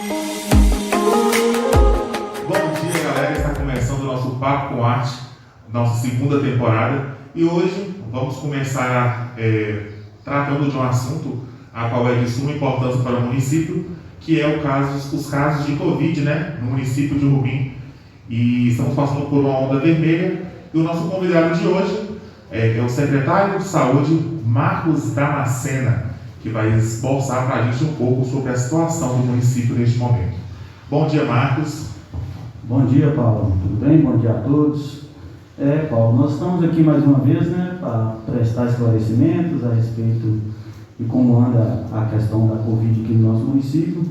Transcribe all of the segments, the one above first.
Bom dia, galera. Está começando o nosso Papo com Arte, nossa segunda temporada. E hoje vamos começar tratando de um assunto a qual é de suma importância para o município, que é os casos de Covid, no município de Urbim. E estamos passando por uma onda vermelha. E o nosso convidado de hoje é o secretário de Saúde, Marcos Damascena, que vai esboçar para a gente um pouco sobre a situação do município neste momento. Bom dia, Marcos. Bom dia, Paulo. Tudo bem? Bom dia a todos. Paulo, nós estamos aqui mais uma vez, para prestar esclarecimentos a respeito de como anda a questão da Covid aqui no nosso município.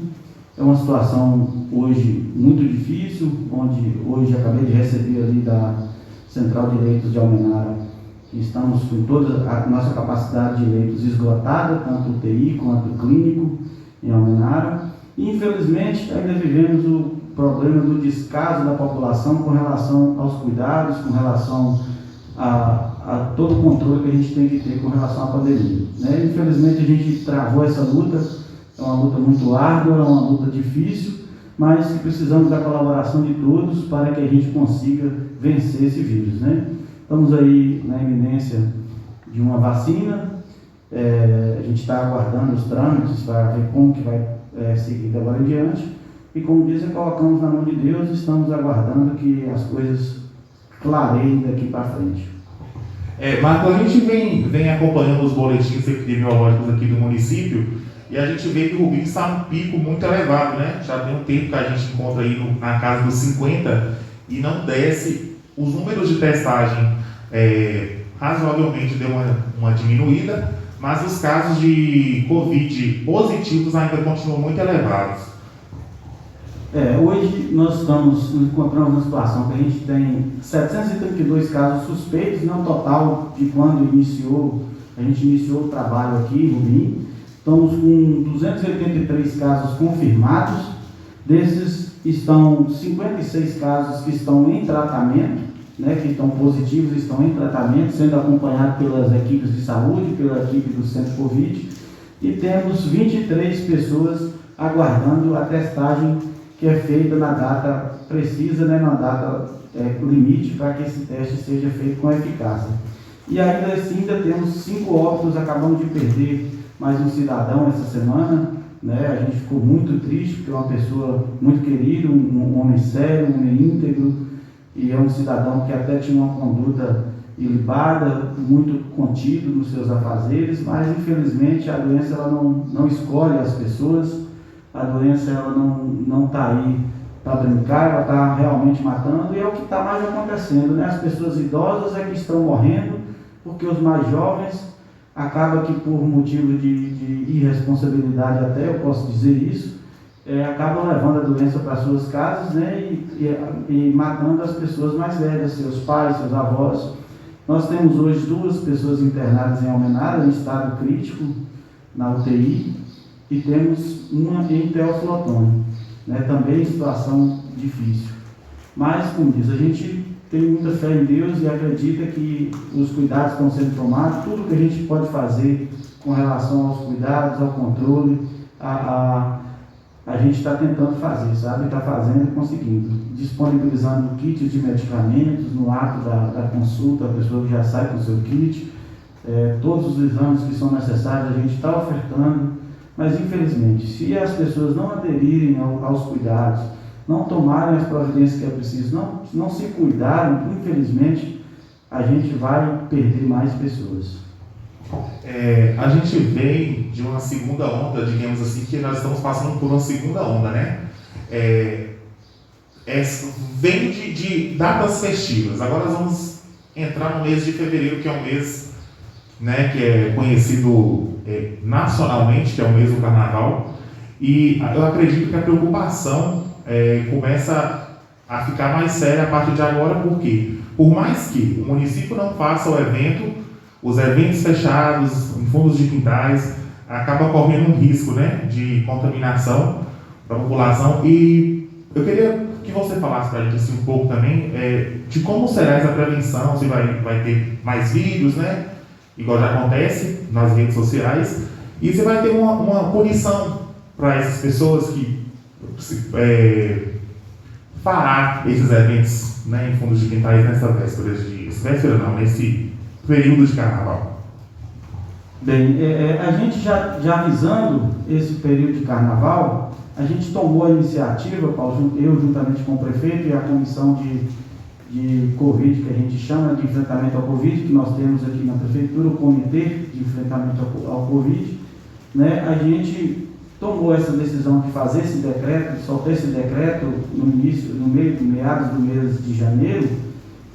É uma situação hoje muito difícil, onde hoje acabei de receber ali da Central de Leitos de Almenara, que estamos com toda a nossa capacidade de leitos esgotada, tanto UTI quanto clínico em Almenara. E infelizmente ainda vivemos o problema do descaso da população com relação aos cuidados, com relação a todo o controle que a gente tem que ter com relação à pandemia. Infelizmente a gente travou essa luta, é uma luta muito árdua, é uma luta difícil, mas que precisamos da colaboração de todos para que a gente consiga vencer esse vírus. Estamos aí na iminência de uma vacina, a gente está aguardando os trâmites para ver como que vai seguir da agora em diante. E como dizem, colocamos na mão de Deus e estamos aguardando que as coisas clareiem daqui para frente. Marco, a gente vem acompanhando os boletins epidemiológicos aqui do município e a gente vê que o Urbim está num pico muito elevado, Já tem um tempo que a gente encontra aí na casa dos 50 e não desce. Os números de testagem razoavelmente deu uma diminuída, mas os casos de Covid positivos ainda continuam muito elevados. Hoje nós nos encontramos numa situação que a gente tem 732 casos suspeitos, no total de quando a gente iniciou o trabalho aqui em Urbim. Estamos com 283 casos confirmados, desses estão 56 casos que estão em tratamento, que estão positivos, estão em tratamento, sendo acompanhados pelas equipes de saúde, pela equipe do Centro Covid, e temos 23 pessoas aguardando a testagem que é feita na data precisa, na data limite, para que esse teste seja feito com eficácia. E ainda assim, ainda temos 5 óbitos, acabamos de perder mais um cidadão essa semana, a gente ficou muito triste, porque é uma pessoa muito querida, um homem sério, um homem íntegro, e é um cidadão que até tinha uma conduta ilibada, muito contido nos seus afazeres, mas infelizmente a doença ela não escolhe as pessoas. A doença ela não está aí para brincar, ela está realmente matando, e é o que está mais acontecendo, As pessoas idosas é que estão morrendo, porque os mais jovens acabam que por motivo de irresponsabilidade até, eu posso dizer isso, acabam levando a doença para suas casas, e matando as pessoas mais velhas, seus pais, seus avós. Nós temos hoje 2 pessoas internadas em Almenara, em estado crítico, na UTI, e temos uma em Teófilo Otoni, também em situação difícil. Mas, como diz, a gente tem muita fé em Deus e acredita que os cuidados estão sendo tomados, tudo que a gente pode fazer com relação aos cuidados, ao controle, a gente está tentando fazer, está fazendo e conseguindo, disponibilizando kits de medicamentos no ato da consulta, a pessoa já sai com o seu kit, todos os exames que são necessários a gente está ofertando. Mas, infelizmente, se as pessoas não aderirem aos cuidados, não tomarem as providências que é preciso, não se cuidarem, infelizmente, a gente vai perder mais pessoas. A gente vem de uma segunda onda, digamos assim, que nós estamos passando por uma segunda onda, vem de datas festivas. Agora nós vamos entrar no mês de fevereiro, que é um mês que é conhecido nacionalmente, que é o mês do Carnaval, e eu acredito que a preocupação começa a ficar mais séria a partir de agora, porque por mais que o município não faça o evento, os eventos fechados, em fundos de quintais, acaba correndo um risco de contaminação da população. E eu queria que você falasse para a gente assim, um pouco também de como será essa prevenção, se vai ter mais vídeos, igual já acontece nas redes sociais, e você vai ter uma punição para essas pessoas que parar esses eventos, né, em fundos de quintais nessa véspera não, nesse período de carnaval? Bem, a gente já visando esse período de carnaval, a gente tomou a iniciativa, Paulo, eu juntamente com o prefeito e a comissão de Covid, que a gente chama de enfrentamento ao Covid, que nós temos aqui na prefeitura, o comitê de enfrentamento ao Covid, né, a gente tomou essa decisão de fazer esse decreto, de soltar esse decreto meados do mês de janeiro,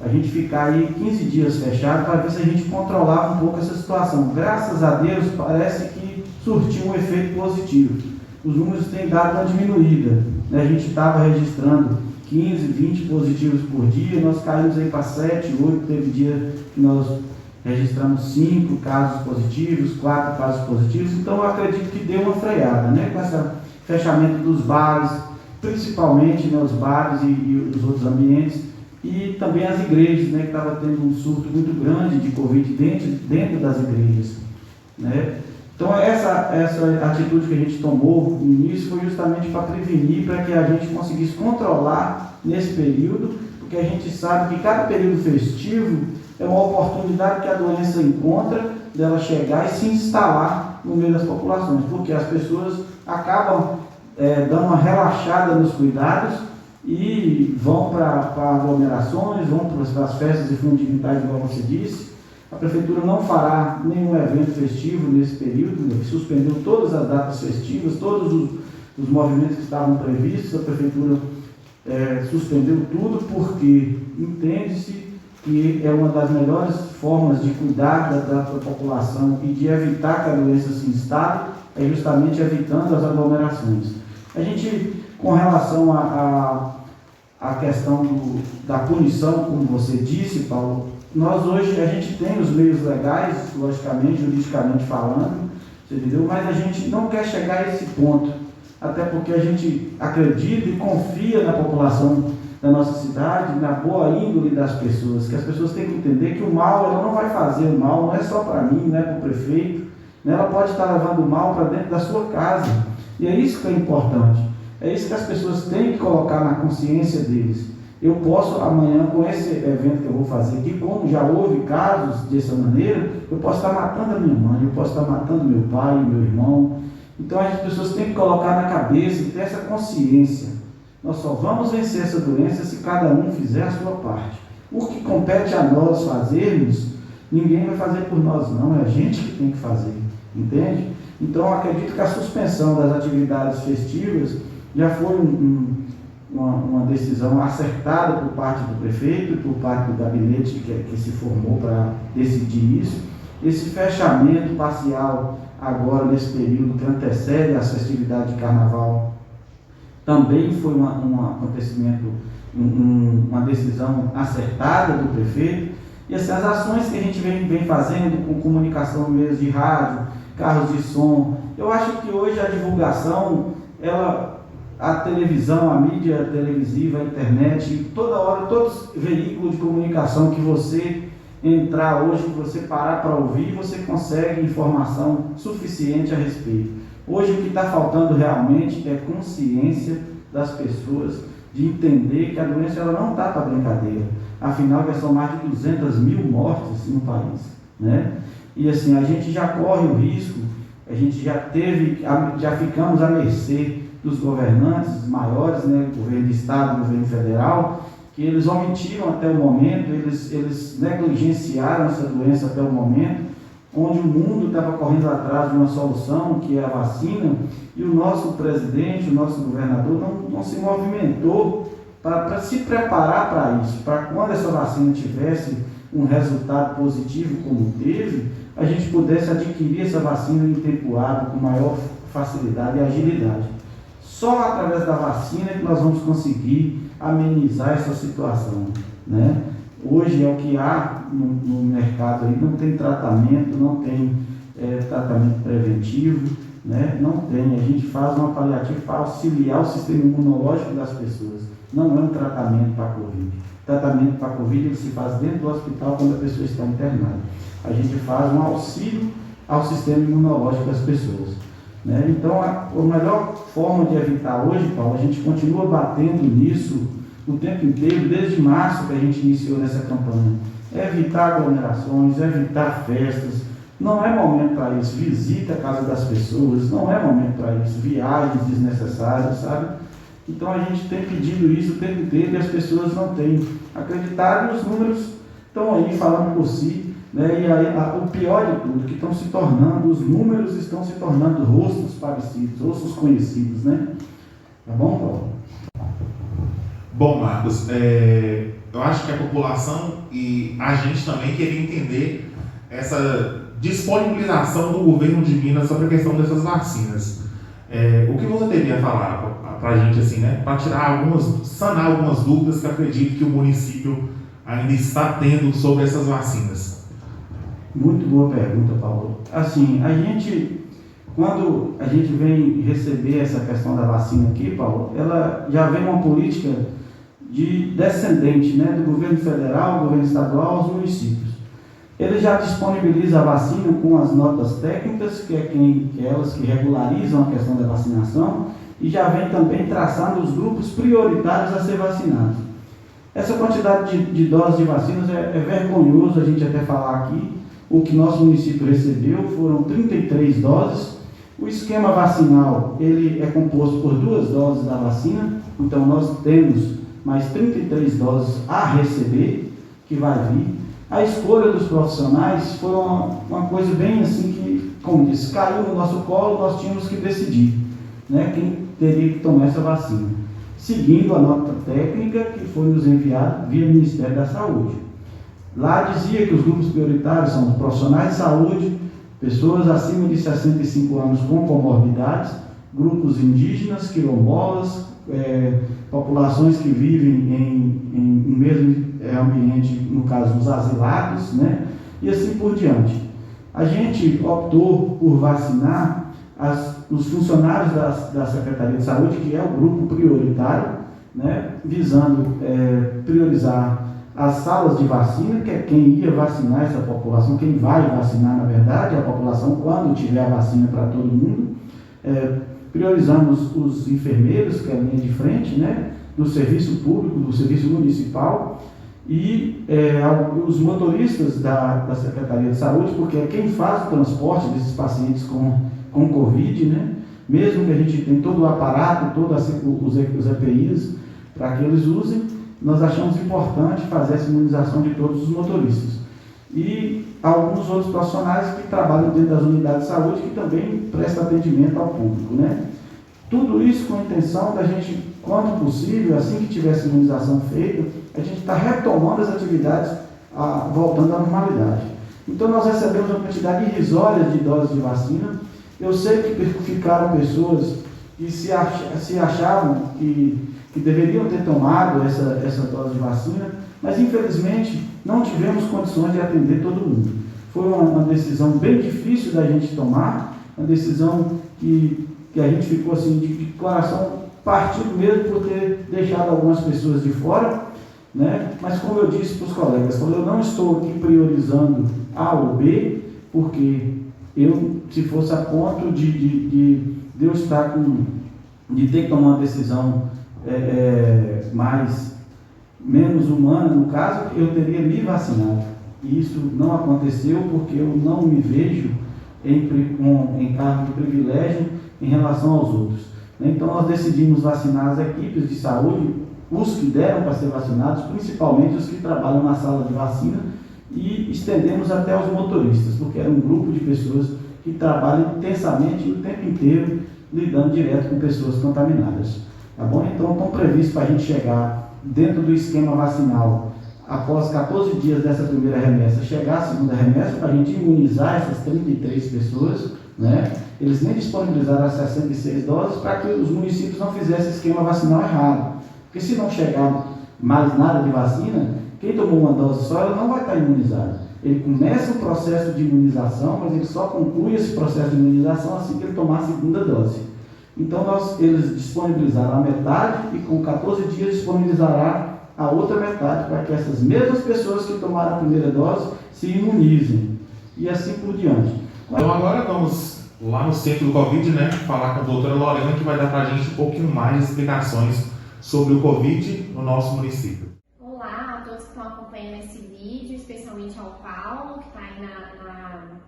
a gente ficar aí 15 dias fechado para ver se a gente controlava um pouco essa situação. Graças a Deus, parece que surtiu um efeito positivo. Os números têm dado uma diminuída, né? A gente estava registrando 15, 20 positivos por dia, nós caímos aí para 7, 8, teve dia que nós registramos 5 casos positivos, 4 casos positivos, então eu acredito que deu uma freada, né? Com esse fechamento dos bares, principalmente, né, os bares e os outros ambientes, e também as igrejas, né, que estavam tendo um surto muito grande de Covid dentro das igrejas, né? Então essa atitude que a gente tomou no início foi justamente para prevenir, para que a gente conseguisse controlar nesse período, porque a gente sabe que cada período festivo é uma oportunidade que a doença encontra dela chegar e se instalar no meio das populações, porque as pessoas acabam dando uma relaxada nos cuidados e vão para aglomerações, vão para as festas e fundos de quintais, igual você disse. A prefeitura não fará nenhum evento festivo nesse período, né, suspendeu todas as datas festivas, todos os movimentos que estavam previstos, a prefeitura suspendeu tudo, porque entende-se que é uma das melhores formas de cuidar da população e de evitar que a doença se instale, é justamente evitando as aglomerações. A gente, com relação à questão da punição, como você disse, Paulo, nós hoje, a gente tem os meios legais, logicamente, juridicamente falando, você entendeu? Mas a gente não quer chegar a esse ponto, até porque a gente acredita e confia na população da nossa cidade, na boa índole das pessoas, que as pessoas têm que entender que o mal, ela não vai fazer o mal, não é só para mim, não é para o prefeito, né? Ela pode estar levando o mal para dentro da sua casa, e é isso que é importante, é isso que as pessoas têm que colocar na consciência deles. Eu posso amanhã, com esse evento que eu vou fazer aqui, como já houve casos dessa maneira, eu posso estar matando a minha mãe, eu posso estar matando meu pai, meu irmão. Então as pessoas têm que colocar na cabeça e ter essa consciência. Nós só vamos vencer essa doença se cada um fizer a sua parte. O que compete a nós fazermos, ninguém vai fazer por nós não, é a gente que tem que fazer, entende? Então eu acredito que a suspensão das atividades festivas já foi uma decisão acertada por parte do prefeito, por parte do gabinete que se formou para decidir isso. Esse fechamento parcial agora, nesse período que antecede as festividades de carnaval, também foi um acontecimento, uma decisão acertada do prefeito. E assim, as ações que a gente vem fazendo com comunicação no meio de rádio, carros de som, eu acho que hoje a divulgação, a televisão, a mídia televisiva, a internet, toda hora, todos os veículos de comunicação que você entrar hoje, que você parar para ouvir, você consegue informação suficiente a respeito. Hoje o que está faltando realmente é consciência das pessoas de entender que a doença ela não está para brincadeira. Afinal, já são mais de 200 mil mortes no país, né? E assim, a gente já corre o risco, a gente já ficamos à mercê dos governantes maiores, né, governo de estado, governo federal, que eles omitiram até o momento, eles negligenciaram essa doença até o momento, onde o mundo estava correndo atrás de uma solução, que é a vacina, e o nosso presidente, o nosso governador não se movimentou para se preparar para isso, para quando essa vacina tivesse um resultado positivo como teve, a gente pudesse adquirir essa vacina em tempo hábil, com maior facilidade e agilidade. Só através da vacina que nós vamos conseguir amenizar essa situação, né? Hoje é o que há no mercado aí, não tem tratamento, não tem tratamento preventivo, né? Não tem, a gente faz um paliativo para auxiliar o sistema imunológico das pessoas, não é um tratamento para a Covid. O tratamento para a Covid ele se faz dentro do hospital quando a pessoa está internada. A gente faz um auxílio ao sistema imunológico das pessoas. né? Então, a melhor forma de evitar hoje, Paulo, a gente continua batendo nisso o tempo inteiro, desde março que a gente iniciou nessa campanha. Evitar aglomerações, evitar festas, não é momento para isso. Visita a casa das pessoas, não é momento para isso. Viagens desnecessárias, sabe? Então a gente tem pedido isso o tempo inteiro e as pessoas não têm acreditado, e os números estão aí falando por si, né? E aí, o pior de tudo, que estão se tornando, os números estão se tornando rostos parecidos, rostos conhecidos, né? Tá bom, Paulo? Bom, Marcos, eu acho que a população e a gente também queria entender essa disponibilização do governo de Minas sobre a questão dessas vacinas. O que você teria a falar para a gente, assim, né, para sanar algumas dúvidas que acredito que o município ainda está tendo sobre essas vacinas? Muito boa pergunta, Paulo. Assim, quando a gente vem receber essa questão da vacina aqui, Paulo, ela já vem uma política descendente, né, do governo federal, do governo estadual aos municípios. Ele já disponibiliza a vacina com as notas técnicas, que é elas que regularizam a questão da vacinação, e já vem também traçando os grupos prioritários a ser vacinados. Essa quantidade de doses de vacinas é vergonhoso a gente até falar aqui. O que nosso município recebeu foram 33 doses. O esquema vacinal ele é composto por 2 doses da vacina, então nós temos mais 33 doses a receber, que vai vir. A escolha dos profissionais foi uma coisa bem assim que, como disse, caiu no nosso colo, nós tínhamos que decidir, né, quem teria que tomar essa vacina, seguindo a nota técnica que foi nos enviada via Ministério da Saúde. Lá dizia que os grupos prioritários são os profissionais de saúde, pessoas acima de 65 anos com comorbidades, grupos indígenas, quilombolas, populações que vivem em mesmo ambiente, no caso dos asilados, né? E assim por diante. A gente optou por vacinar os funcionários da Secretaria de Saúde, que é o grupo prioritário, né? Visando priorizar as salas de vacina, que é quem ia vacinar essa população, quem vai vacinar, na verdade, a população quando tiver a vacina para todo mundo. Priorizamos os enfermeiros, que é a linha de frente, né, do serviço público, do serviço municipal, e os motoristas da Secretaria de Saúde, porque é quem faz o transporte desses pacientes com Covid, né, mesmo que a gente tenha todo o aparato, todos os EPIs, para que eles usem, nós achamos importante fazer essa imunização de todos os motoristas. E alguns outros profissionais que trabalham dentro das unidades de saúde que também prestam atendimento ao público, né? Tudo isso com a intenção da gente, quando possível, assim que tiver essa imunização feita, a gente está retomando as atividades, voltando à normalidade. Então nós recebemos uma quantidade irrisória de doses de vacina. Eu sei que ficaram pessoas que se achavam que deveriam ter tomado essa dose de vacina, mas infelizmente não tivemos condições de atender todo mundo. Foi uma decisão bem difícil da gente tomar, uma decisão que a gente ficou assim de coração partido mesmo por ter deixado algumas pessoas de fora, né? Mas como eu disse para os colegas, eu não estou aqui priorizando A ou B, porque se fosse a ponto de eu estar de ter que tomar uma decisão menos humana, no caso, eu teria me vacinado. E isso não aconteceu porque eu não me vejo em cargo de privilégio em relação aos outros. Então nós decidimos vacinar as equipes de saúde, os que deram para ser vacinados, principalmente os que trabalham na sala de vacina, e estendemos até os motoristas, porque era um grupo de pessoas que trabalham intensamente o tempo inteiro, lidando direto com pessoas contaminadas. Tá bom? Então estão previstos para a gente chegar dentro do esquema vacinal, após 14 dias dessa primeira remessa, chegar a segunda remessa, para a gente imunizar essas 33 pessoas, né? Eles nem disponibilizaram as 66 doses para que os municípios não fizessem esquema vacinal errado. Porque se não chegar mais nada de vacina, quem tomou uma dose só, ela não vai estar imunizada. Ele começa o processo de imunização, mas ele só conclui esse processo de imunização assim que ele tomar a segunda dose. Então eles disponibilizaram a metade e com 14 dias disponibilizará a outra metade para que essas mesmas pessoas que tomaram a primeira dose se imunizem. E assim por diante. Então agora vamos lá no centro do Covid, né, falar com a doutora Lorena, que vai dar para a gente um pouquinho mais de explicações sobre o Covid no nosso município. Olá a todos que estão acompanhando esse vídeo, especialmente ao Paulo, que está aí na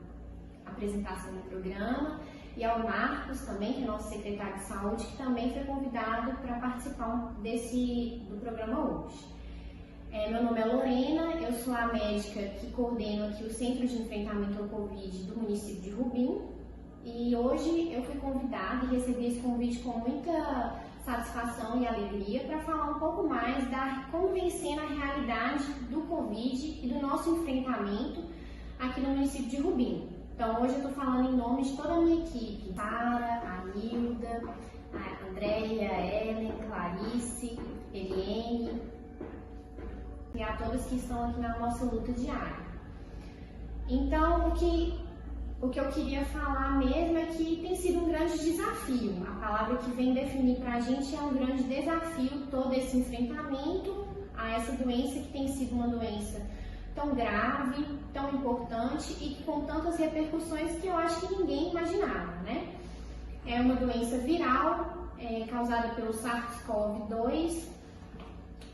apresentação do programa, e ao Marcos também, que é nosso secretário de saúde, que também foi convidado para participar do programa hoje. Meu nome é Lorena, eu sou a médica que coordeno aqui o Centro de Enfrentamento ao Covid do município de Rubim, e hoje eu fui convidada e recebi esse convite com muita satisfação e alegria para falar um pouco mais da como vencendo a realidade do Covid e do nosso enfrentamento aqui no município de Rubim. Então hoje eu estou falando em nome de toda a minha equipe, Sara, a Nilda, a Andréia, a Ellen, Clarice, Eliane e a todas que estão aqui na nossa luta diária. Então o que eu queria falar mesmo é que tem sido um grande desafio. A palavra que vem definir para a gente é um grande desafio todo esse enfrentamento a essa doença que tem sido uma doença tão grave, tão importante e com tantas repercussões que eu acho que ninguém imaginava, né? É uma doença viral causada pelo SARS-CoV-2,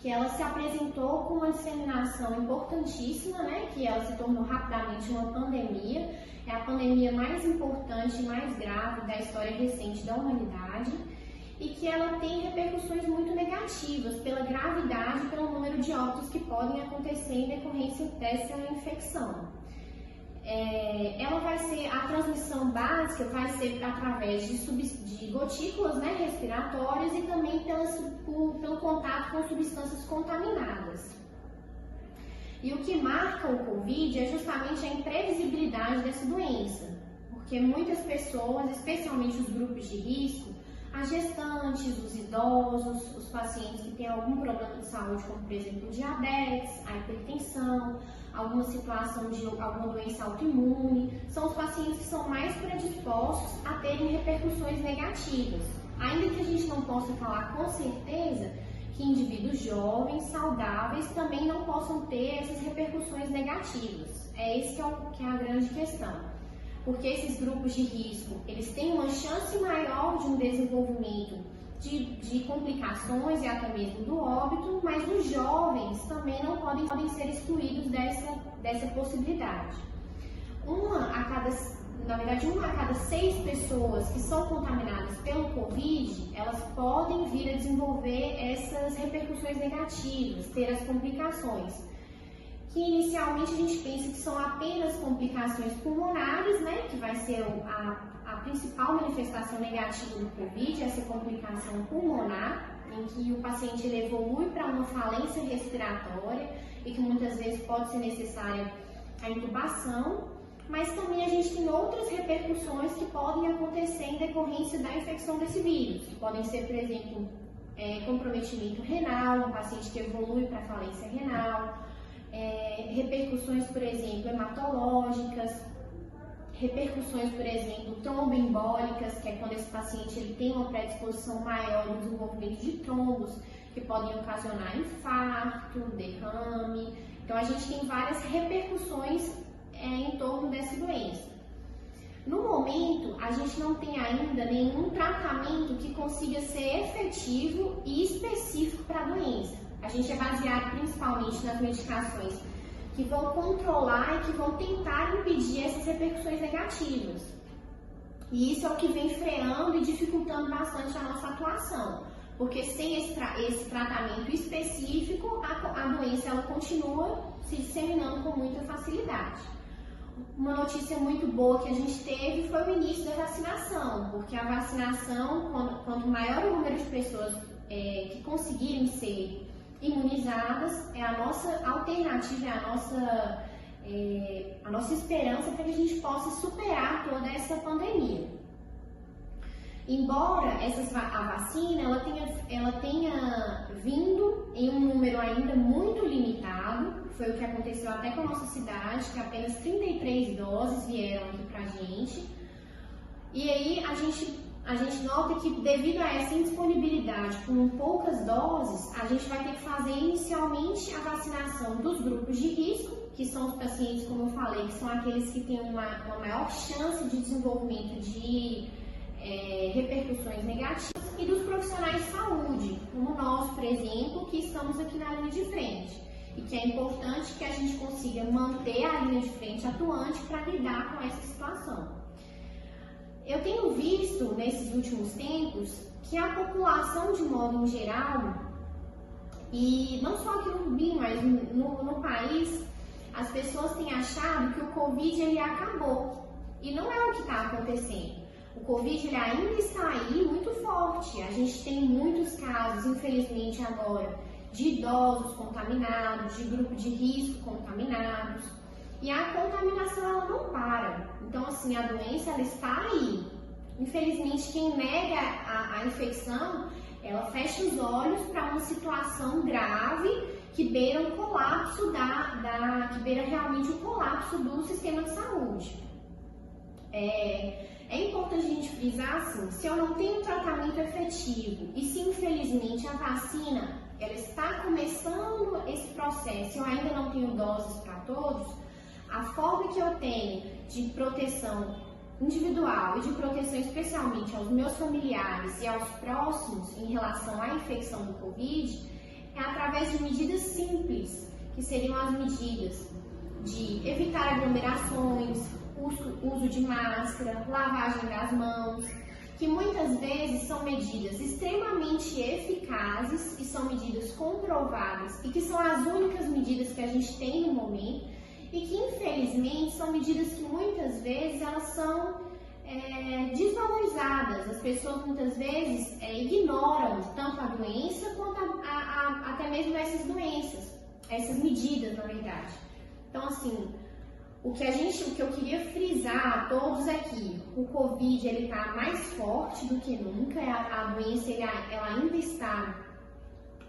que ela se apresentou com uma disseminação importantíssima, né? Que ela se tornou rapidamente uma pandemia. É a pandemia mais importante e mais grave da história recente da humanidade e que ela tem repercussões muito negativas pela gravidade e pelo número de óbitos que podem acontecer em decorrência dessa infecção. A transmissão básica vai ser através de gotículas, né, respiratórias e também pelo contato com substâncias contaminadas. E o que marca o Covid é justamente a imprevisibilidade dessa doença, porque muitas pessoas, especialmente os grupos de risco, as gestantes, os idosos, os pacientes que têm algum problema de saúde, como por exemplo o diabetes, a hipertensão, alguma situação de alguma doença autoimune, são os pacientes que são mais predispostos a terem repercussões negativas. Ainda que a gente não possa falar com certeza que indivíduos jovens, saudáveis, também não possam ter essas repercussões negativas. É esse que é a grande questão. Porque esses grupos de risco, eles têm uma chance maior de um desenvolvimento de complicações e até mesmo do óbito, mas os jovens também não podem ser excluídos dessa possibilidade. Uma a cada 6 pessoas que são contaminadas pelo Covid, elas podem vir a desenvolver essas repercussões negativas, ter as complicações. Que inicialmente a gente pensa que são apenas complicações pulmonares, né, que vai ser a principal manifestação negativa do Covid, essa complicação pulmonar, em que o paciente ele evolui para uma falência respiratória e que muitas vezes pode ser necessária a intubação, mas também a gente tem outras repercussões que podem acontecer em decorrência da infecção desse vírus, que podem ser, por exemplo, comprometimento renal, um paciente que evolui para falência renal, repercussões, por exemplo, hematológicas, repercussões, por exemplo, tromboembólicas, que é quando esse paciente ele tem uma predisposição maior no desenvolvimento de trombos, que podem ocasionar infarto, derrame. Então, a gente tem várias repercussões em torno dessa doença. No momento, a gente não tem ainda nenhum tratamento que consiga ser efetivo e específico para a doença. A gente é baseado principalmente nas medicações que vão controlar e que vão tentar impedir essas repercussões negativas. E isso é o que vem freando e dificultando bastante a nossa atuação, porque sem esse tratamento específico, a doença ela continua se disseminando com muita facilidade. Uma notícia muito boa que a gente teve foi o início da vacinação, porque a vacinação, quanto maior o número de pessoas que conseguirem ser imunizadas, é a nossa alternativa, a nossa esperança para que a gente possa superar toda essa pandemia. Embora a vacina ela tenha vindo em um número ainda muito limitado, foi o que aconteceu até com a nossa cidade, que apenas 33 doses vieram aqui pra gente. E aí a gente a gente nota que devido a essa indisponibilidade com poucas doses, a gente vai ter que fazer inicialmente a vacinação dos grupos de risco, que são os pacientes, como eu falei, que são aqueles que têm uma maior chance de desenvolvimento de repercussões negativas, e dos profissionais de saúde, como nós, por exemplo, que estamos aqui na linha de frente. E que é importante que a gente consiga manter a linha de frente atuante para lidar com essa situação. Eu tenho visto, nesses últimos tempos, que a população, de modo em geral, e não só aqui no Rubim, mas no país, as pessoas têm achado que o Covid ele acabou. E não é o que está acontecendo. O Covid ele ainda está aí muito forte. A gente tem muitos casos, infelizmente agora, de idosos contaminados, de grupo de risco contaminados. E a contaminação ela não para. Então, assim, a doença ela está aí. Infelizmente, quem nega a infecção, ela fecha os olhos para uma situação grave que beira um colapso que beira realmente o colapso do sistema de saúde. É importante a gente frisar assim, se eu não tenho tratamento efetivo e se infelizmente a vacina ela está começando esse processo, eu ainda não tenho doses para todos, a forma que eu tenho de proteção individual e de proteção especialmente aos meus familiares e aos próximos em relação à infecção do Covid é através de medidas simples, que seriam as medidas de evitar aglomerações, uso de máscara, lavagem das mãos, que muitas vezes são medidas extremamente eficazes e são medidas comprovadas e que são as únicas medidas que a gente tem no momento e que infelizmente são medidas que muitas vezes elas são desvalorizadas. As pessoas muitas vezes ignoram tanto a doença quanto até mesmo essas doenças, essas medidas na verdade. Então assim, o que eu queria frisar a todos aqui, o Covid ele está mais forte do que nunca, a doença ela ainda está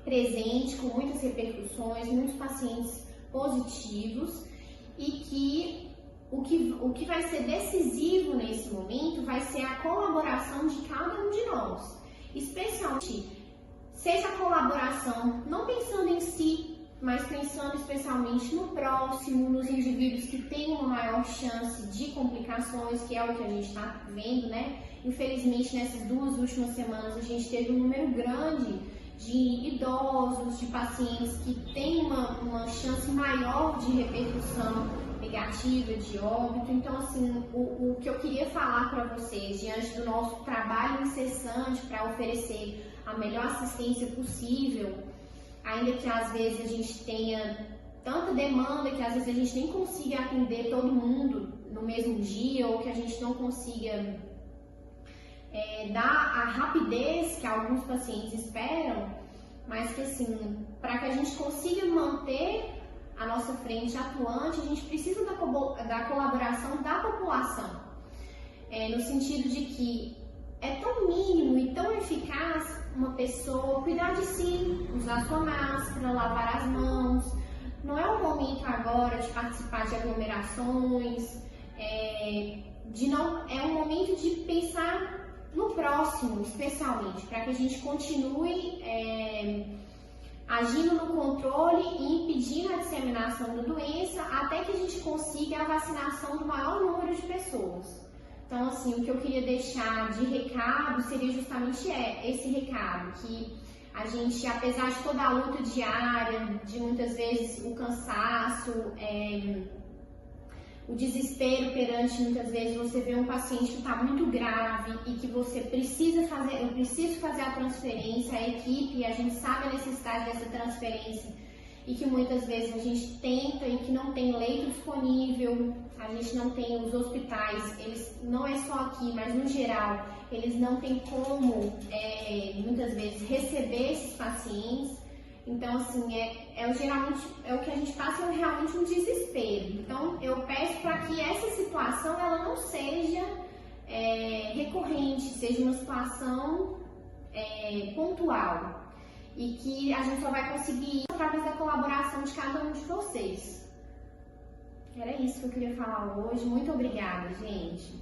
presente com muitas repercussões, muitos pacientes positivos e que o que vai ser decisivo nesse momento vai ser a colaboração de cada um de nós, especialmente seja a colaboração não pensando em si, mas pensando especialmente no próximo, nos indivíduos que têm uma maior chance de complicações, que é o que a gente está vendo, né? Infelizmente, nessas 2 últimas semanas, a gente teve um número grande de idosos, de pacientes que têm uma chance maior de repercussão negativa, de óbito. Então, assim, o que eu queria falar para vocês, diante do nosso trabalho incessante para oferecer a melhor assistência possível, ainda que às vezes a gente tenha tanta demanda que às vezes a gente nem consiga atender todo mundo no mesmo dia ou que a gente não consiga dar a rapidez que alguns pacientes esperam, mas que assim, para que a gente consiga manter a nossa frente atuante, a gente precisa da colaboração da população, no sentido de que é tão mínimo e tão eficaz uma pessoa cuidar de si, usar sua máscara, lavar as mãos. Não é o momento agora de participar de aglomerações, é um momento de pensar no próximo, especialmente, para que a gente continue agindo no controle e impedindo a disseminação da doença até que a gente consiga a vacinação do maior número de pessoas. Então, assim, o que eu queria deixar de recado seria justamente esse recado, que a gente, apesar de toda a luta diária, de muitas vezes o cansaço, o desespero perante, muitas vezes, você vê um paciente que está muito grave e que você precisa fazer, eu preciso fazer a transferência, a equipe, a gente sabe a necessidade dessa transferência e que muitas vezes a gente tenta e que não tem leito disponível, a gente não tem os hospitais, eles não é só aqui, mas no geral, eles não têm como, muitas vezes, receber esses pacientes. Então, assim, geralmente o que a gente passa é realmente um desespero. Então, eu peço para que essa situação ela não seja recorrente, seja uma situação pontual. E que a gente só vai conseguir através da colaboração de cada um de vocês. Era isso que eu queria falar hoje. Muito obrigada, gente.